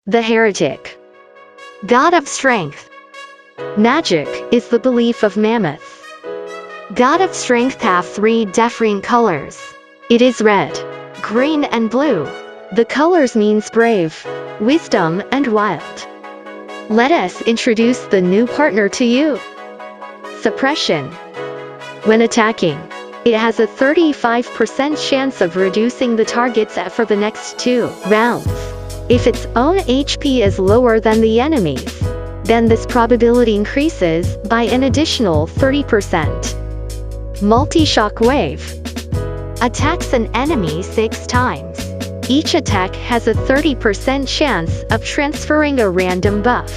The Heretic. God of Strength. Magic is the belief of mammoths. God of Strength have 3 different colors. It is red, green and blue. The colors means brave, wisdom and wild. Let us introduce the new partner to you. Suppression. When attacking, it has a 35% chance of reducing the target's for the next 2 rounds. If its own HP is lower than the enemy's, then this probability increases by an additional 30%. Multi-shock wave. Attacks an enemy 6 times. Each attack has a 30% chance of transferring a random buff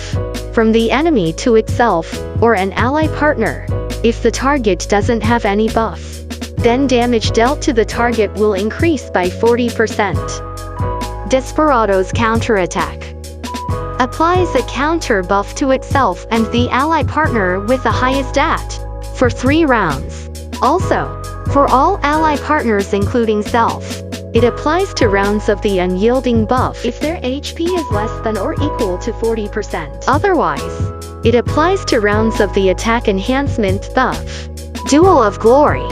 from the enemy to itself or an ally partner. If the target doesn't have any buff, then damage dealt to the target will increase by 40%. Desperado's Counterattack. Applies a counter buff to itself and the ally partner with the highest stat for 3 rounds. Also, for all ally partners including self, it applies to rounds of the Unyielding buff if their HP is less than or equal to 40%. Otherwise, it applies to rounds of the Attack Enhancement buff. Duel of Glory.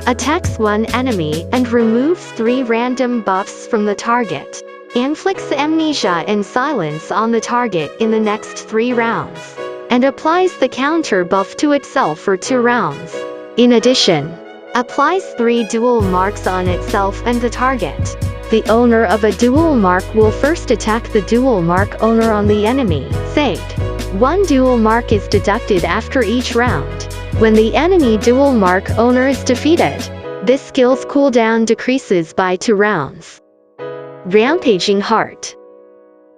Attacks one enemy and removes 3 random buffs from the target. Inflicts amnesia and silence on the target in the next 3 rounds, and applies the counter buff to itself for 2 rounds. In addition, applies 3 dual marks on itself and the target. The owner of a dual mark will first attack the dual mark owner on the enemy. Saved. 1 dual mark is deducted after each round. When the enemy dual mark owner is defeated, this skill's cooldown decreases by 2 rounds. Rampaging Heart.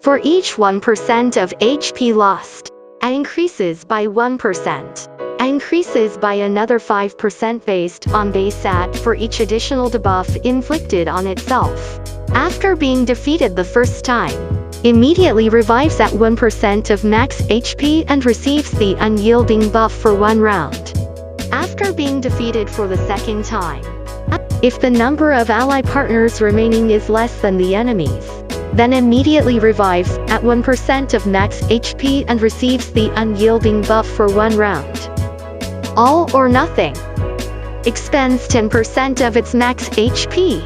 For each 1% of HP lost, it increases by 1%. It increases by another 5% based on base stat for each additional debuff inflicted on itself. After being defeated the first time, immediately revives at 1% of max HP and receives the Unyielding buff for 1 round. After being defeated for the second time, if the number of ally partners remaining is less than the enemy's, then immediately revives at 1% of max HP and receives the Unyielding buff for 1 round. All or Nothing. Expends 10% of its max HP.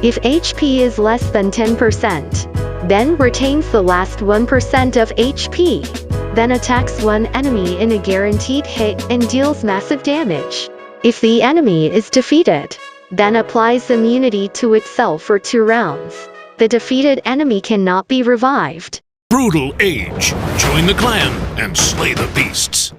If HP is less than 10%, then retains the last 1% of HP. Then attacks one enemy in a guaranteed hit and deals massive damage. If the enemy is defeated, then applies immunity to itself for 2 rounds. The defeated enemy cannot be revived. Brutal Age. Join the clan and slay the beasts.